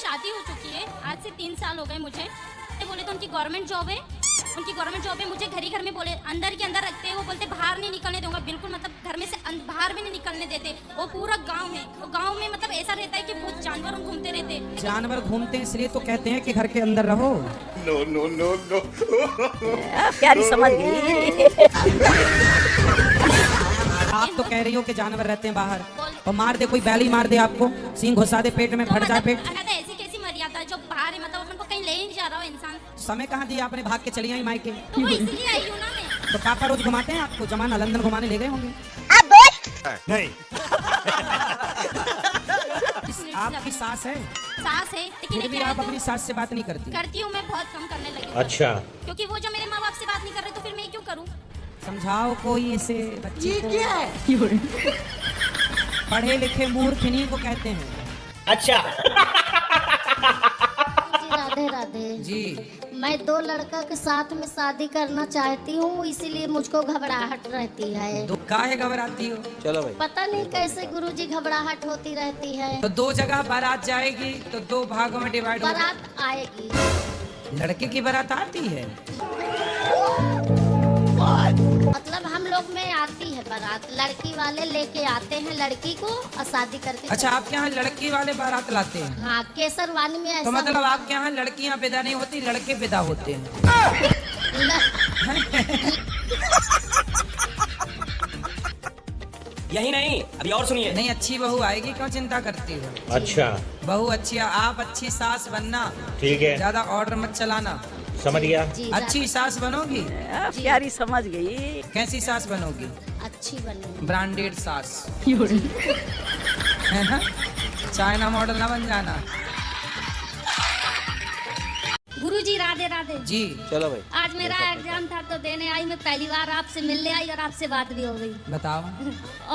शादी हो चुकी है, आज से 3 साल हो गए मुझे। बोले तो उनकी गवर्नमेंट जॉब है, मुझे घर में बोले अंदर के अंदर रखते हैं। वो बोलते बाहर नहीं निकलने दूंगा, बिल्कुल मतलब घर में से बाहर भी नहीं निकलने देते। वो पूरा गांव है, वो गांव में मतलब ऐसा रहता है कि बहुत जानवर घूमते रहते हैं। जानवर घूमते हैं इसलिए तो कहते हैं कि घर के अंदर रहो। नो नो नो नो प्यारी समझ गई। आप तो कह रही हो कि जानवर रहते हैं बाहर, और मार दे कोई बैली मार दे आपको, सींग घुसा दे पेट में, फट जाए पेट। ऐसी कैसी मर्यादा जो बाहर है, मतलब अपन को कहीं ले ही नहीं जा रहा हो इंसान। समय कहाँ दिया आपने, भाग के चली आई मायके। तो वो इसलिए आई हूँ ना मैं। तो पापा रोज घुमाते हैं आपको, जमाना लंदन घुमाने ले गए होंगे। नहीं आपकी सास है, सास है, लेकिन फिर भी आप अपनी सास से बात नहीं करती। करती हूँ मैं, बहुत कम करने लगी। अच्छा, क्योंकि वो जो मेरे माँ बाप से बात नहीं कर रहे तो फिर मैं क्यों करूँ। समझाओ कोई इसे बच्ची को। पढ़े लिखे मूर्ख इन्हीं को कहते हैं। अच्छा जी राधे राधे जी। मैं 2 लड़का के साथ में शादी करना चाहती हूँ, इसीलिए मुझको घबराहट रहती है। तो काहे घबराती हो? चलो भाई। पता नहीं कैसे गुरुजी घबराहट होती रहती है। तो 2 जगह बारात जाएगी तो 2 भागों में डिवाइड होगी। बारात आएगी, लड़के की बारात आती है। मतलब हम लोग में आती है बारात, लड़की वाले लेके आते हैं लड़की को और शादी करके। अच्छा, आपके यहाँ लड़की वाले बारात लाते हैं? हाँ, केसरवानी में ऐसा तो मतलब आपके यहाँ लड़कियाँ विदा नहीं होती, लड़के विदा होते हैं। यही नहीं, अभी और सुनिए। नहीं, अच्छी बहू आएगी, क्यों चिंता करती हो? अच्छा, बहू अच्छी, आप अच्छी सास बनना, ठीक है, ज्यादा ऑर्डर मत चलाना। समझ गया। जी अच्छी सास बनोगी। प्यारी समझ गई। कैसी सास बनोगी? अच्छी बनी। ब्रांडेड सास है ना, चाइना मॉडल ना बन जाना। गुरुजी राधे राधे जी। चलो भाई। आज मेरा एग्जाम था तो देने आई, मैं पहली बार आपसे मिलने आई और आपसे बात भी हो गई। बताओ।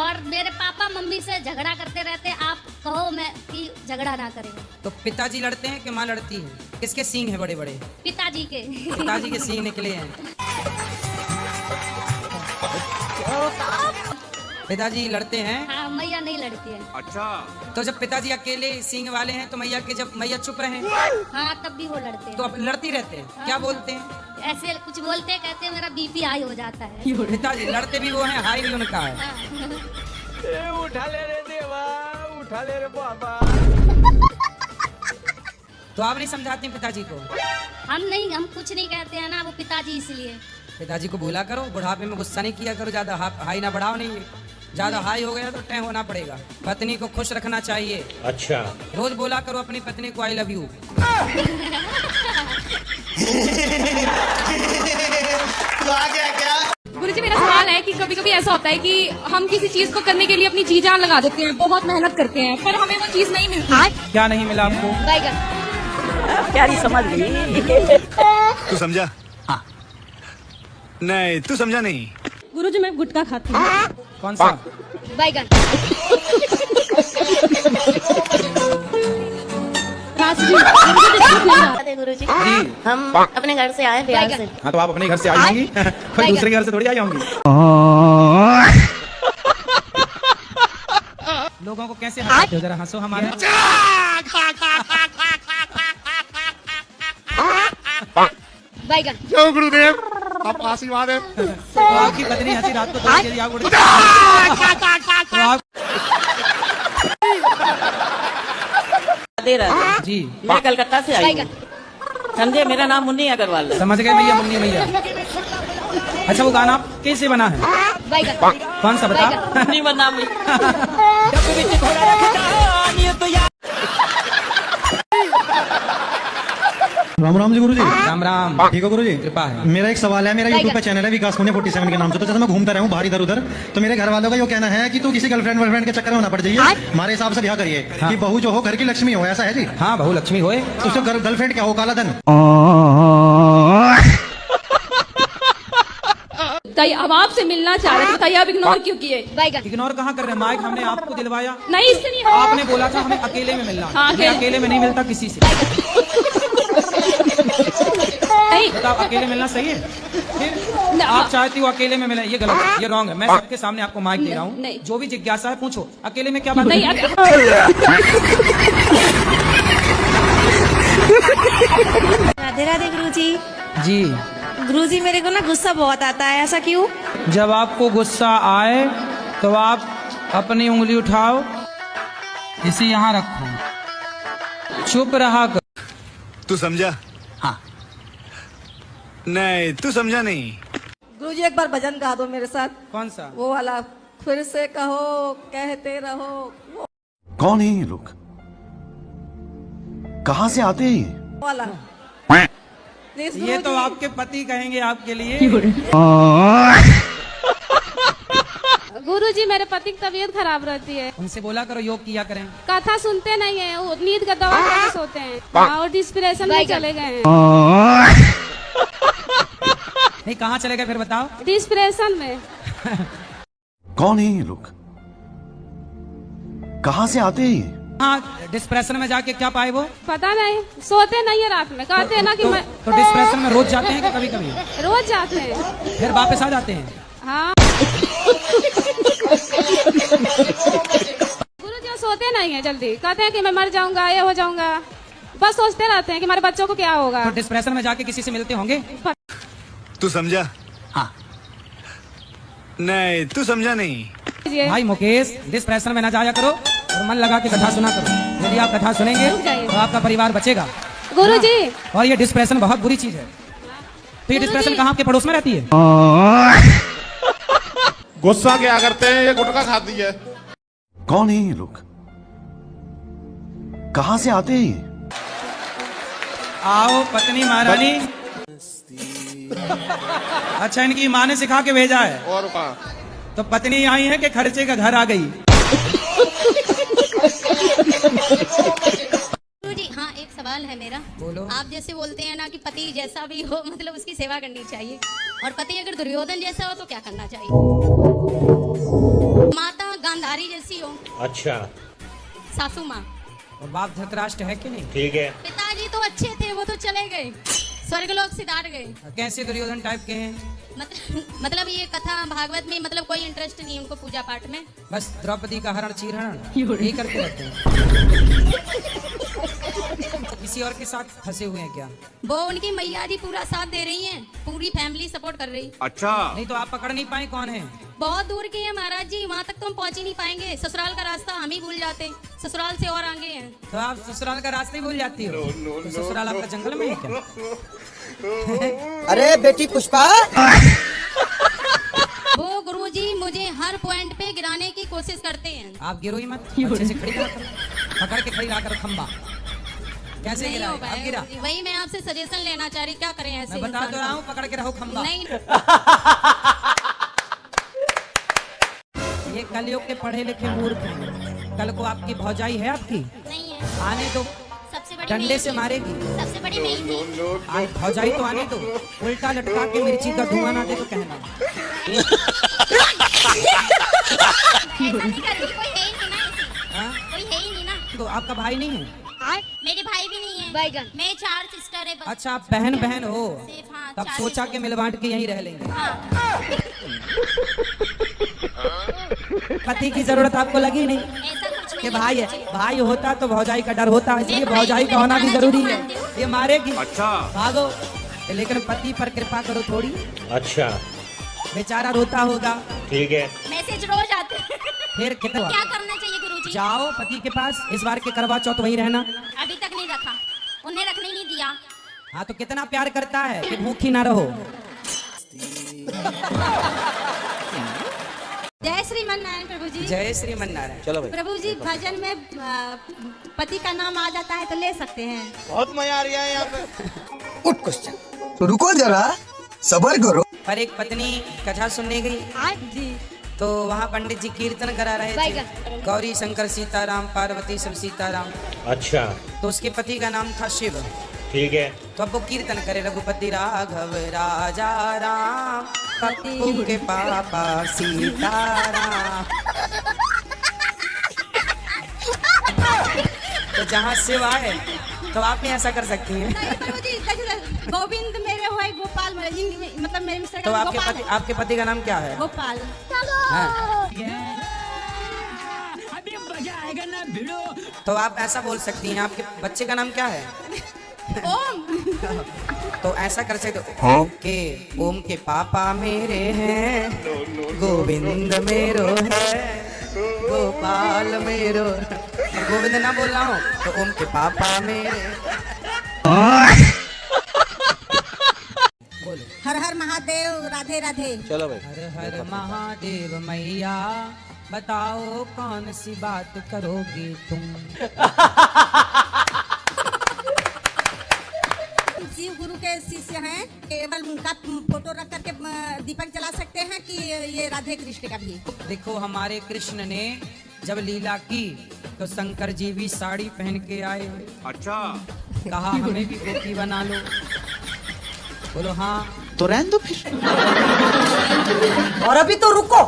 और मेरे पापा मम्मी से झगड़ा करते रहते, आप कहो मैं कि झगड़ा ना करें। तो पिताजी लड़ते हैं कि माँ लड़ती है? किसके सींग हैं बड़े बड़े? पिताजी के। पिताजी के सींग निकले हैं। पिताजी लड़ते हैं? हाँ, मैया नहीं लड़ती है। अच्छा, तो जब पिताजी अकेले सींग वाले हैं तो मैया के, जब मैया चुप रहे हाँ, तब भी वो लड़ते हैं। तो अब लड़ती रहते हैं। क्या बोलते हैं? ऐसे कुछ बोलते हैं, कहते हैं मेरा बीपी हाई हो जाता है। पिताजी लड़ते भी वो हैं, हाई भी उनका है। उठा ले रे देवा, उठा ले रे बाबा। तो आप नहीं समझाती पिताजी को? हम कुछ नहीं कहते हैं ना, वो पिताजी इसलिए। पिताजी को बोला करो, बुढ़ापे में गुस्सा नहीं किया करो, ज्यादा हाई ना बढ़ाओ। नहीं, ज्यादा हाई हो गया तो टैं होना पड़ेगा। पत्नी को खुश रखना चाहिए। अच्छा, रोज बोला करो अपनी पत्नी को आई लव यू। गुरुजी, मेरा सवाल है कि कभी कभी ऐसा होता है कि हम किसी चीज को करने के लिए अपनी जी जान लगा देते हैं, बहुत मेहनत करते हैं, पर हमें वो चीज नहीं मिलती। क्या नहीं मिला आपको? बैगन। प्यारी समझ गई। तू समझा? हाँ। नहीं, तू समझा नहीं। गुरुजी, मैं गुटखा खाती हूँ। कौन सा? बैगन। गुरुजी, जी। हम अपने घर से आए बिहार से। हाँ, तो आप अपने घर से आई होंगी, कोई दूसरे घर से थोड़ी आई होंगी। लोगों को कैसे हंसाते हो, जरा हंसो हमारे। बैगन। क्यों गुरुदेव, आप आशीर्वाद है। तो आपकी पत्नी हंसी रात को 2 बजे आग उड़ तो आप राधे राधे। जी। मैं कलकत्ता से आई हूँ, समझे। मेरा नाम मुन्नी अग्रवाल है। समझ गए भैया, मुन्नी भैया। अच्छा, वो गाना कैसे बना है? बैगन। कौन सा बता? मुन्नी बना हुई। राम राम जी गुरुजी। राम राम। ठीक हो गुरुजी? कृपा है। मेरा एक सवाल है, मेरा यूट्यूब पे चैनल है विकास पुणे 47 के नाम से। तो जैसे मैं घूमता रहूं बाहर इधर उधर, तो मेरे घर वालों का ये कहना है कि तू किसी गर्लफ्रेंड वर्लफ्रेंड के चक्कर में ना पड़ जाइए, हमारे हिसाब से ब्याह करिए। हाँ। कि बहू जो हो घर की लक्ष्मी हो, ऐसा है जी? हाँ, बहू लक्ष्मी होए। तो उसको गर्लफ्रेंड क्या हो, काला धन? ताई, अब आपसे मिलना चाह रहे थे, ताई आप इग्नोर क्यों किए? बैगन। इग्नोर कहाँ कर रहे हैं? माइक हमने आपको दिलवाया। नहीं, इससे नहीं है। आपने बोला था हमें अकेले में मिलना। हाँ, मैं अकेले में नहीं मिलता किसी से। नहीं, बताओ, अकेले मिलना सही है? फिर आप चाहती हो अकेले में मिले, ये गलत है, ये रॉन्ग है। मैं सबके सामने आपको माइक दे रहा हूँ, नहीं। जो भी जिज्ञासा है पूछो। अकेले में क्या बात नहीं, है? राधे राधे गुरुजी। जी, गुरुजी मेरे को ना गुस्सा बहुत आता है, ऐसा क्यों? जब आपको गुस्सा आए तो आप अपनी उंगली उठाओ, इसे यहाँ रखो, चुप रहा कर। तू समझा? हाँ। नहीं, तू समझा नहीं। गुरुजी एक बार भजन गा दो मेरे साथ। कौन सा? वो वाला, फिर से कहो कहते रहो। कौन है ये लोग? कहाँ से आते हैं ये? वो वाला। Please, ये तो गुरुजी। आपके पति कहेंगे आपके लिए। गुरुजी मेरे पति की तबीयत खराब रहती है, उनसे बोला करो योग किया करें। कथा सुनते नहीं है, वो नींद का दवा खा के सोते हैं और डिस्प्रेशन में चले गए हैं। नहीं, कहाँ चले गए फिर बताओ? डिस्प्रेशन में। कौन है ये लोग? कहाँ से आते हैं ये? हाँ, डिस्प्रेशन में जाके क्या पाए वो? पता नहीं, सोते नहीं है रात में, कहते हैं ना कि मैं तो डिस्प्रेशन में रोज जाते हैं कि कभी कभी? रोज जाते हैं, फिर वापस आ जाते हैं। हाँ। गुरुजी सोते नहीं है जल्दी, कहते हैं कि मैं मर जाऊंगा, ये हो जाऊंगा, बस सोचते रहते हैं कि हमारे बच्चों को क्या होगा। तो डिस्प्रेशन में जाके किसी से मिलते होंगे? तू समझा? हाँ। नहीं, तू समझा नहीं। भाई मुकेश, डिस्प्रेशन में ना जाया करो और मन लगा के कथा सुना करो। यदि आप कथा सुनेंगे तो आपका परिवार बचेगा। गुरुजी। और ये डिस्प्रेशन बहुत बुरी चीज है। तो ये डिस्प्रेशन कहाँ आपके पड़ोस में रहती है? गुस्सा क्या करते हैं, ये गुटखा खाती है। कौन है ये लोग? कहाँ से आते हैं ये? आओ पत्नी महारानी। अच्छा, इनकी माँ ने सिखा के भेजा है। और कहाँ? तो पत्नी आई है कि खर्चे का घर आ गई? गुरुजी हाँ, एक सवाल है मेरा। बोलो। आप जैसे बोलते हैं ना कि पति जैसा भी हो मतलब उसकी सेवा करनी चाहिए, और पति अगर दुर्योधन जैसा हो तो क्या करना चाहिए? माता गांधारी जैसी हो। अच्छा, सासू माँ। और बाप धृतराष्ट्र है कि नहीं? ठीक है। पिताजी तो अच्छे थे, वो तो चले गए, स्वर्गलोक सिधार गए। कैसे दुर्योधन टाइप के हैं? मतलब ये कथा भागवत में मतलब कोई इंटरेस्ट नहीं उनको पूजा पाठ में। बस द्रौपदी का हरण चीरहरण यही करते रहते हैं। किसी और के साथ फंसे हुए हैं क्या? वो उनकी मैया जी पूरा साथ दे रही हैं, पूरी फैमिली सपोर्ट कर रही। अच्छा। नहीं तो आप पकड़ नहीं पाए कौन है? बहुत दूर के हैं महाराज जी, वहाँ तक तो हम पहुँच ही नहीं पाएंगे। ससुराल का रास्ता हम ही भूल जाते, ससुराल से और आगे हैं। तो आप ससुराल का रास्ता ही भूल जाती हो? तो ससुराल आपका जंगल में है क्या? अरे बेटी पुष्पा, वो गुरुजी मुझे हर पॉइंट पे गिराने की कोशिश करते हैं। आप गिरो ही मत, अच्छे से खड़ी रहा करो, पकड़ के खड़ी रहा करो खंबा। कैसे नहीं गिरा? हो आप पाएगा गिरा? गुरुजी, वही मैं आपसे सजेशन लेना चाह रही, क्या करें ऐसे मैं बता इंसान तो को? रहा हूँ, पकड़ के रहो खंबा। नहीं ये कलयुग के पढ़े लिखे मूर्ख हैं। कल को आपकी भौजाई है आपकी, नहीं है, आने दो, सबसे बड़ी डंडे नहीं से थी। मारेगी। सबसे बड़ी नहीं थी। आज भौजाई तो आने दो, उल्टा लटका के मिर्ची का धुआं ना दे तो कहना। ऐसा नहीं करती, कोई है ही नहीं ना ऐसी। हाँ? कोई है ही नहीं ना। तो आपका भाई नहीं है? मेरे भाई भी नहीं है। बैगन मैं 4 सिस्टर है बस। अच्छा, आप बहन बहन हो, सिर्फ, हाँ, तब 4 सोचा सिस्टर। कि मिल बांट के यहीं रह लेंगे। पति की जरूरत आपको लगी नहीं ऐसा कुछ कि नहीं भाई है। है, भाई होता तो भौजाई का डर होता, इसलिए मैं भाई भौजाई को का होना भी खाना जरूरी क्यों है। मानती हूँ? ये मारेगी, अच्छा। भागो। लेकिन पति पर कृपा करो थोड़ी, अच्छा, बेचारा रोता होगा। ठीक है। मैसेज रोज आते हैं। फिर कितना क्या करना चाहिए गुरुजी? जाओ पति के पास, इस बार के करवा चौथ वहीं रहना। अभी तक नहीं रखा, उन्हें रखने ही नहीं दिया। हाँ, तो कितना प्यार करता है कि भूखी ना रहो। जय श्रीमन्नारायण प्रभु जी। जय श्रीमन्नारायण। चलो भाई। प्रभु जी भजन में पति का नाम आ जाता है तो ले सकते हैं? बहुत मजा आ रहा है यहाँ पे। गुड क्वेश्चन, तो रुको जरा, सबर करो। पर एक पत्नी कथा सुनने गई जी। तो वहाँ पंडित जी कीर्तन करा रहे थे, गौरी शंकर सीताराम, पार्वती सब सीताराम। अच्छा, तो उसके पति का नाम था शिव। ठीक है। तो अब वो कीर्तन करे, रघुपति राघव राजा राम, पप्पू के पापा सीताराम। तो जहाँ शिव आए तो आप भी ऐसा कर सकती हैं। गोविंद मेरे हुए गोपाल, मतलब मेरे मिस्टर तो का आपके पति का नाम क्या है? गोपाल। हाँ। तो आप ऐसा बोल सकती हैं, आपके बच्चे का नाम क्या है? ओम। तो ऐसा कर सकते हो कि ओम के पापा मेरे हैं, गोविंद मेरो है, गोपाल मेरो। गोविंद ना बोल रहा हूँ तो ओम के पापा मेरे। हर हर महादेव, राधे राधे। चलो भाई। हर हर महादेव मैया, बताओ कौन सी बात करोगे तुम। शिव गुरु के शिष्य हैं, केवल उनका फोटो रख करके दीपक जला सकते हैं कि ये राधे कृष्ण का भी? देखो हमारे कृष्ण ने जब लीला की तो शंकर जी भी साड़ी पहन के आए। अच्छा। कहा हमें भी गोपी बना लो। बोलो हाँ। तो रहने दो फिर। और अभी तो रुको,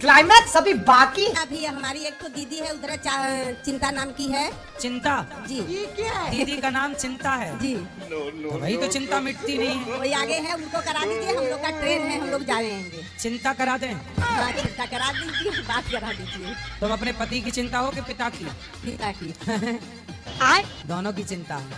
क्लाइमैक्स अभी बाकी। अभी हमारी एक तो दीदी है उधर, चिंता नाम की है। चिंता जी। ये क्या है? दीदी का नाम चिंता है जी। तो वही तो चिंता मिटती नहीं है। वही आगे है, उनको करा दीजिए, हम लोग का ट्रेन है, हम लोग जा रहे हैं। चिंता करा दें। हाँ, चिंता करा दीजिए, बात करा दीजिए। तुम अपने पति की चिंता हो कि पिता की? पिता की। दोनों की चिंता है।